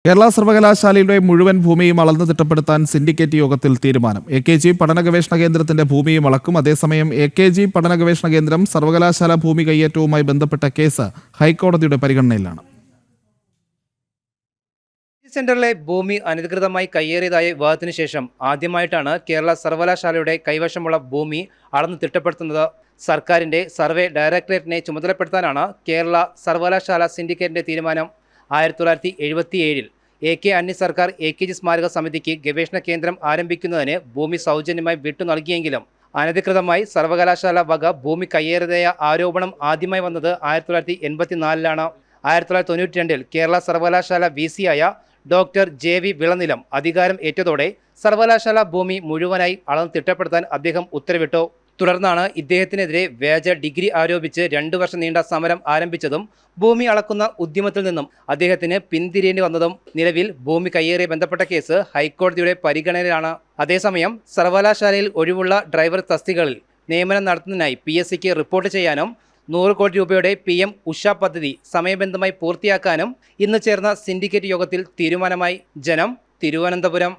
കേരള സർവകലാശാലയുടെ മുഴുവൻ ഭൂമിയും അളന്ന് തിട്ടപ്പെടുത്താൻ സിൻഡിക്കേറ്റ് യോഗത്തിൽ തീരുമാനം. AKG പഠന ഗവേഷണ കേന്ദ്രത്തിന്റെ ഭൂമിയും അളക്കും. അതേസമയം AKG പഠന ഗവേഷണ കേന്ദ്രം സർവകലാശാല ഭൂമി കയ്യേറ്റവുമായി ബന്ധപ്പെട്ട കേസ് ഹൈക്കോടതിയുടെ പരിഗണനയിലാണ്. സെന്ററിലെ ഭൂമി അനധികൃതമായി കയ്യേറിയതായ വിവാദത്തിന് ശേഷം ആദ്യമായിട്ടാണ് കേരള സർവകലാശാലയുടെ കൈവശമുള്ള ഭൂമി അളന്ന് തിട്ടപ്പെടുത്തുന്നത്. സർക്കാരിന്റെ സർവേ ഡയറക്ടറേറ്റിനെ ചുമതലപ്പെടുത്താനാണ് കേരള സർവകലാശാല സിൻഡിക്കേറ്റിന്റെ തീരുമാനം. 1977 AK അന്യ സർക്കാർ AKG സ്മാരക സമിതിക്ക് ഗവേഷണ കേന്ദ്രം ആരംഭിക്കുന്നതിന് ഭൂമി സൗജന്യമായി വിട്ടു നൽകിയെങ്കിലും അനധികൃതമായി സർവകലാശാല വക ഭൂമി കയ്യേറിയതായ ആരോപണം ആദ്യമായി വന്നത് 1984-ലാണ്. 1992 കേരള സർവകലാശാല VC ആയ ഡോക്ടർ JV വിളനിലം അധികാരം ഏറ്റതോടെ സർവകലാശാല ഭൂമി മുഴുവനായി അളന്ന് തിട്ടപ്പെടുത്താൻ അദ്ദേഹം ഉത്തരവിട്ടു. തുടർന്നാണ് ഇദ്ദേഹത്തിനെതിരെ വ്യാജ ഡിഗ്രി ആരോപിച്ച് 2 വർഷം നീണ്ട സമരം ആരംഭിച്ചതും ഭൂമി അളക്കുന്ന ഉദ്യമത്തിൽ നിന്നും അദ്ദേഹത്തിന് പിന്തിരിയേണ്ടി വന്നതും. നിലവിൽ ഭൂമി കയ്യേറിയ ബന്ധപ്പെട്ട കേസ് ഹൈക്കോടതിയുടെ പരിഗണനയിലാണ്. അതേസമയം സർവകലാശാലയിൽ ഒഴിവുള്ള ഡ്രൈവർ തസ്തികകളിൽ നിയമനം നടത്തുന്നതിനായി PSCക്ക് റിപ്പോർട്ട് ചെയ്യാനും 100 കോടി രൂപയുടെ PM ഉഷ പദ്ധതി സമയബന്ധമായി പൂർത്തിയാക്കാനും ഇന്ന് ചേർന്ന സിൻഡിക്കേറ്റ് യോഗത്തിൽ തീരുമാനമായി. ജനം, തിരുവനന്തപുരം.